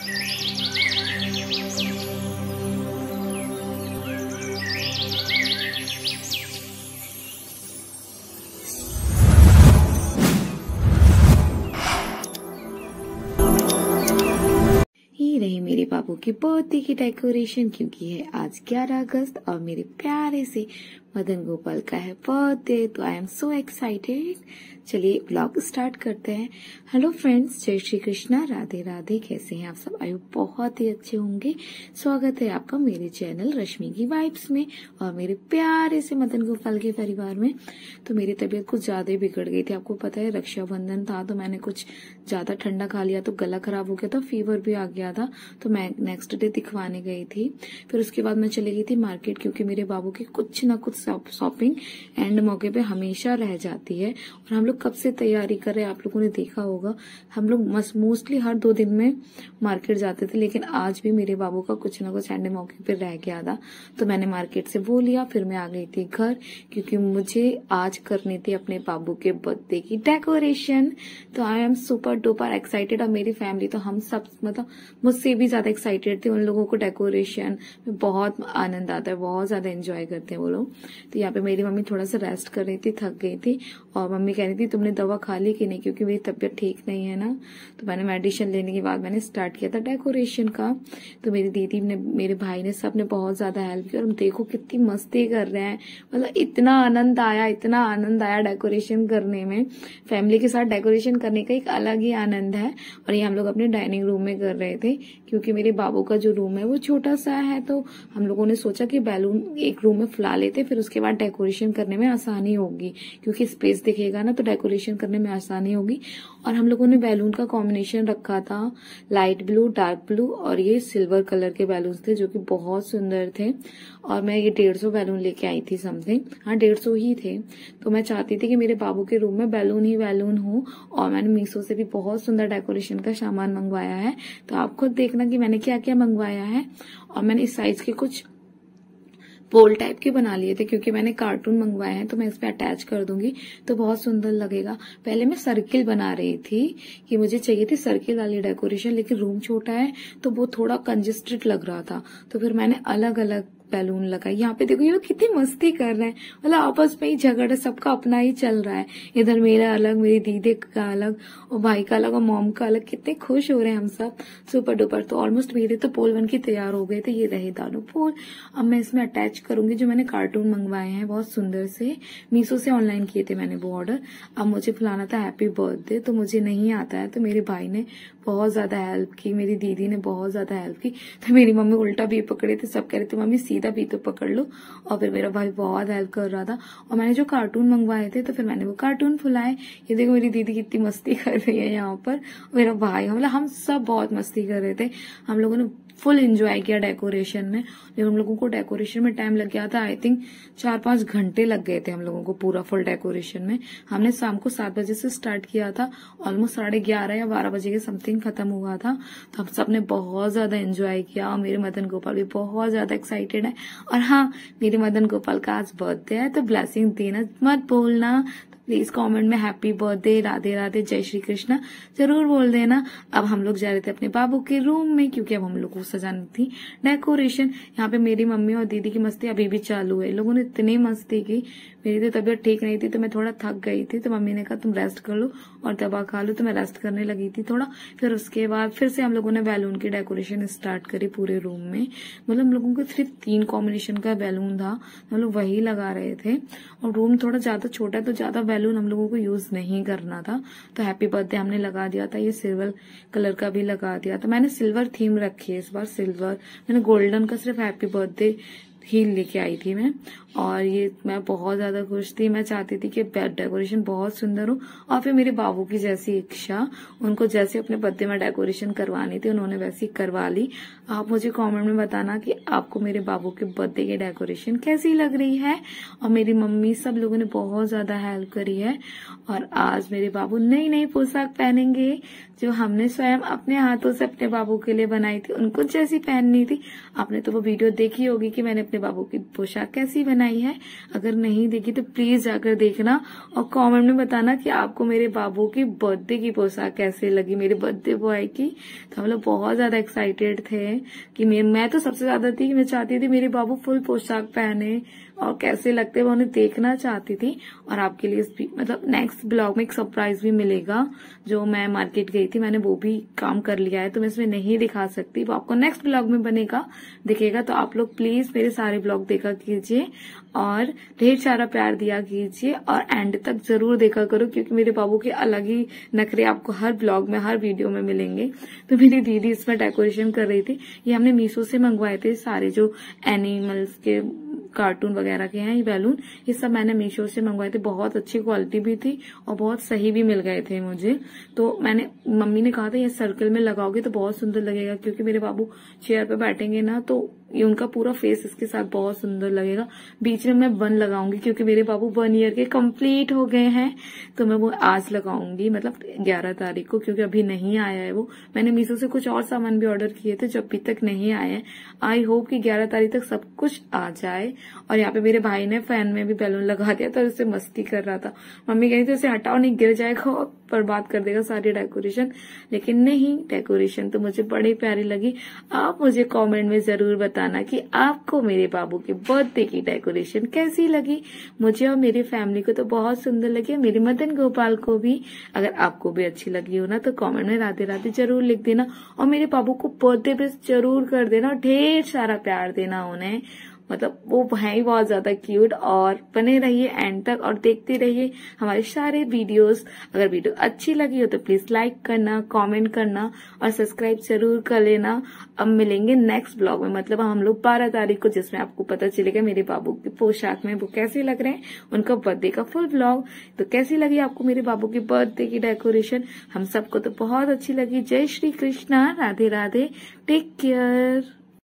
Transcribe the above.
ये रही मेरे बाबू की बर्थडे की डेकोरेशन, क्योंकि है आज 11 अगस्त और मेरे प्यारे से मदन गोपाल का है बर्थडे। तो आई एम सो एक्साइटेड। चलिए ब्लॉग स्टार्ट करते हैं। हेलो फ्रेंड्स, जय श्री कृष्णा, राधे राधे। कैसे हैं आप सब? आयु बहुत ही अच्छे होंगे। स्वागत है आपका मेरे चैनल रश्मि की वाइब्स में और मेरे प्यारे से मदन गोपाल के परिवार में। तो मेरी तबीयत कुछ ज्यादा ही बिगड़ गई थी। आपको पता है रक्षाबंधन था तो मैंने कुछ ज्यादा ठंडा खा लिया तो गला खराब हो गया था, फीवर भी आ गया था। तो मैं नेक्स्ट डे दिखवाने गई थी। फिर उसके बाद मैं चली गई थी मार्केट, क्योंकि मेरे बाबू की कुछ ना कुछ शॉपिंग एंड मौके पे हमेशा रह जाती है। और हम लोग कब से तैयारी कर रहे हैं, आप लोगों ने देखा होगा। हम लोग मोस्टली हर 2 दिन में मार्केट जाते थे, लेकिन आज भी मेरे बाबू का कुछ ना कुछ एंड मौके पे रह गया था। तो मैंने मार्केट से वो लिया, फिर मैं आ गई थी घर, क्योंकि मुझे आज करनी थी अपने बाबू के बर्थडे की डेकोरेशन। तो I am super duper excited. और मेरी फैमिली तो हम सब मतलब मुझसे भी ज्यादा एक्साइटेड थे। उन लोगों को डेकोरेशन में बहुत आनंद आता है, बहुत ज्यादा एंजॉय करते हैं वो लोग। तो यहाँ पे मेरी मम्मी थोड़ा सा रेस्ट कर रही थी, थक गई थी। और मम्मी कह रही थी तुमने दवा खा ली कि नहीं, क्योंकि मेरी तबीयत ठीक नहीं है ना। तो मैंने मेडिसिन लेने के बाद मैंने स्टार्ट किया था डेकोरेशन का। तो मेरी दीदी ने, मेरे भाई ने, सब ने बहुत ज्यादा हेल्प की। और देखो कितनी मस्ती कर रहे हैं, मतलब इतना आनंद आया डेकोरेशन करने में। फैमिली के साथ डेकोरेशन करने का एक अलग ही आनंद है। और ये हम लोग अपने डाइनिंग रूम में कर रहे थे, क्योंकि मेरे बाबू का जो रूम है वो छोटा सा है। तो हम लोगों ने सोचा कि बैलून एक रूम में फुला लेते, फिर उसके बाद डेकोरेशन करने में आसानी होगी, क्योंकि स्पेस दिखेगा ना तो डेकोरेशन करने में आसानी होगी। और हम लोगों ने बैलून का कॉम्बिनेशन रखा था लाइट ब्लू, डार्क ब्लू और ये सिल्वर कलर के बैलून थे, जो कि बहुत सुंदर थे। और मैं ये 150 बैलून लेके आई थी समथिंग, हाँ 150 ही थे। तो मैं चाहती थी कि मेरे बाबू के रूम में बैलून ही बैलून हो। और मैंने मीशो से भी बहुत सुंदर डेकोरेशन का सामान मंगवाया है। तो आप खुद देखना कि मैंने क्या क्या मंगवाया है। और मैंने इस साइज के कुछ पोल टाइप के बना लिए थे, क्योंकि मैंने कार्टून मंगवाए हैं। तो मैं इस पे अटैच कर दूंगी तो बहुत सुंदर लगेगा। पहले मैं सर्किल बना रही थी कि मुझे चाहिए थी सर्किल वाली डेकोरेशन, लेकिन रूम छोटा है तो वो थोड़ा कंजेस्टेड लग रहा था। तो फिर मैंने अलग अलग बैलून लगाई। यहाँ पे देखो ये लोग कितनी मस्ती कर रहे हैं, मतलब आपस में ही झगड़ा, सबका अपना ही चल रहा है। इधर मेरा अलग, मेरी दीदी का अलग और भाई का अलग और मॉम का अलग। कितने खुश हो रहे हैं हम सब, सुपर डुपर। तो ऑलमोस्ट मेरे तो पोल बन के तैयार हो गए थे। ये रहे दानों पोल। अब मैं इसमें अटैच करूंगी जो मैंने कार्टून मंगवाए हैं, बहुत सुंदर से मीशो से ऑनलाइन किए थे मैंने वो ऑर्डर। अब मुझे फुलाना था हैप्पी बर्थडे, तो मुझे नहीं आता है। तो मेरे भाई ने बहुत ज्यादा हेल्प की, मेरी दीदी ने बहुत ज्यादा हेल्प की। तो मेरी मम्मी उल्टा भी पकड़े थे, सब कह रहे थे मम्मी सीधा भी तो पकड़ लो। और फिर मेरा भाई बहुत हेल्प कर रहा था। और मैंने जो कार्टून मंगवाए थे तो फिर मैंने वो कार्टून फुलाए। ये देखो मेरी दीदी कितनी मस्ती कर रही है यहाँ पर, मेरा भाई, मतलब हम सब बहुत मस्ती कर रहे थे। हम लोगों ने फुल एंजॉय किया डेकोरेशन में। लेकिन हम लोगों को डेकोरेशन में टाइम लग गया था, आई थिंक 4-5 घंटे लग गए थे हम लोगों को पूरा फुल डेकोरेशन में। हमने शाम को 7 बजे से स्टार्ट किया था, ऑलमोस्ट 11:30 या 12 बजे के समथिंग खत्म हुआ था। तो हम सब ने बहुत ज्यादा एंजॉय किया और मेरे मदन गोपाल भी बहुत ज्यादा एक्साइटेड है। और हाँ, मेरे मदन गोपाल का आज बर्थडे है, तो ब्लेसिंग देना मत भूलना। प्लीज कमेंट में हैप्पी बर्थडे, राधे राधे, जय श्री कृष्णा जरूर बोल देना। अब हम लोग जा रहे थे अपने बाबू के रूम में, क्योंकि अब हम लोग को सजानी थी डेकोरेशन। यहाँ पे मेरी मम्मी और दीदी की मस्ती अभी भी चालू है। लोगों ने इतनी मस्ती की, मेरी तो तबीयत ठीक नहीं थी तो मैं थोड़ा थक गई थी। तो मम्मी ने कहा तुम रेस्ट कर लो और दवा खा लो। तो मैं रेस्ट करने लगी थी थोड़ा। फिर उसके बाद फिर से हम लोगों ने बैलून की डेकोरेशन स्टार्ट करी पूरे रूम में। मतलब हम लोगों को सिर्फ 3 कॉम्बिनेशन का बैलून था, हम लोग वही लगा रहे थे। और रूम थोड़ा ज्यादा छोटा है तो ज्यादा बैलून हम लोगों को यूज नहीं करना था। तो हैप्पी बर्थडे हमने लगा दिया था, ये सिल्वर कलर का भी लगा दिया था। मैंने सिल्वर थीम रखी है इस बार, सिल्वर। मैंने गोल्डन का सिर्फ हैप्पी बर्थडे ही लेके आई थी मैं। और ये मैं बहुत ज्यादा खुश थी। मैं चाहती थी कि डेकोरेशन बहुत सुंदर हो। और फिर मेरे बाबू की जैसी इच्छा, उनको जैसे अपने बर्थडे में डेकोरेशन करवानी थी उन्होंने वैसी करवा ली। आप मुझे कमेंट में बताना कि आपको मेरे बाबू के बर्थडे की डेकोरेशन कैसी लग रही है। और मेरी मम्मी, सब लोगों ने बहुत ज्यादा हेल्प करी है। और आज मेरे बाबू नई नई पोशाक पहनेंगे, जो हमने स्वयं अपने हाथों से अपने बाबू के लिए बनाई थी, उनको जैसी पहननी थी। आपने तो वो वीडियो देखी होगी कि मैंने अपने बाबू की पोशाक कैसी बनाई है। अगर नहीं देखी तो प्लीज जाकर देखना और कमेंट में बताना कि आपको मेरे बाबू की बर्थडे की पोशाक कैसे लगी, मेरे बर्थडे बॉय की। तो हम लोग बहुत ज्यादा एक्साइटेड थे कि मैं तो सबसे ज्यादा थी कि मैं चाहती थी मेरे बाबू फुल पोशाक पहने और कैसे लगते हैं वो उन्हें देखना चाहती थी। और आपके लिए मतलब नेक्स्ट ब्लॉग में एक सरप्राइज भी मिलेगा। जो मैं मार्केट गई थी मैंने वो भी काम कर लिया है तो मैं इसमें नहीं दिखा सकती, वो आपको नेक्स्ट ब्लॉग में दिखेगा। तो आप लोग प्लीज मेरे सारे ब्लॉग देखा कीजिए और ढेर सारा प्यार दिया कीजिए और एंड तक जरूर देखा करो, क्योंकि मेरे बाबू के अलग ही नखरे आपको हर ब्लॉग में हर वीडियो में मिलेंगे। तो मेरी दीदी इसमें डेकोरेशन कर रही थी। ये हमने मीशो से मंगवाए थे सारे जो एनिमल्स के कार्टून वगैरह के हैं, ये बैलून ये सब मैंने मीशो से मंगवाए थे। बहुत अच्छी क्वालिटी भी थी और बहुत सही भी मिल गए थे मुझे। तो मम्मी ने कहा था ये सर्कल में लगाओगे तो बहुत सुंदर लगेगा, क्योंकि मेरे बाबू चेयर पे बैठेंगे ना तो ये उनका पूरा फेस इसके साथ बहुत सुंदर लगेगा। बीच में मैं 1 लगाऊंगी क्योंकि मेरे बाबू 1 ईयर के कंप्लीट हो गए हैं, तो मैं वो आज लगाऊंगी, मतलब 11 तारीख को, क्योंकि अभी नहीं आया है वो। मैंने मीशो से कुछ और सामान भी ऑर्डर किए थे जो अभी तक नहीं आए हैं। आई होप कि 11 तारीख तक सब कुछ आ जाए। और यहाँ पे मेरे भाई ने फैन में भी बैलून लगा दिया था, उससे मस्ती कर रहा था। मम्मी कही थी उसे हटाओ नहीं गिर जाएगा और बर्बाद कर देगा सारी डेकोरेशन, लेकिन नहीं, डेकोरेशन तो मुझे बड़ी प्यारी लगी। आप मुझे कमेंट में जरूर बताना कि आपको मेरे बाबू के बर्थडे की डेकोरेशन कैसी लगी। मुझे और मेरी फैमिली को तो बहुत सुंदर लगी, मेरे मदन गोपाल को भी। अगर आपको भी अच्छी लगी हो ना तो कमेंट में राधे राधे जरूर लिख देना और मेरे बाबू को बर्थडे विश जरूर कर देना और ढेर सारा प्यार देना उन्हें। मतलब वो है ही बहुत ज्यादा क्यूट। और बने रहिए एंड तक और देखते रहिए हमारे सारे वीडियोस। अगर वीडियो अच्छी लगी हो तो प्लीज लाइक करना, कमेंट करना और सब्सक्राइब जरूर कर लेना। अब मिलेंगे नेक्स्ट ब्लॉग में, मतलब हम लोग 12 तारीख को, जिसमें आपको पता चलेगा मेरे बाबू की पोशाक में वो कैसे लग रहे हैं, उनका बर्थडे का फुल ब्लॉग। तो कैसी लगी आपको मेरे बाबू की बर्थडे की डेकोरेशन? हम सबको तो बहुत अच्छी लगी। जय श्री कृष्णा, राधे राधे, टेक केयर।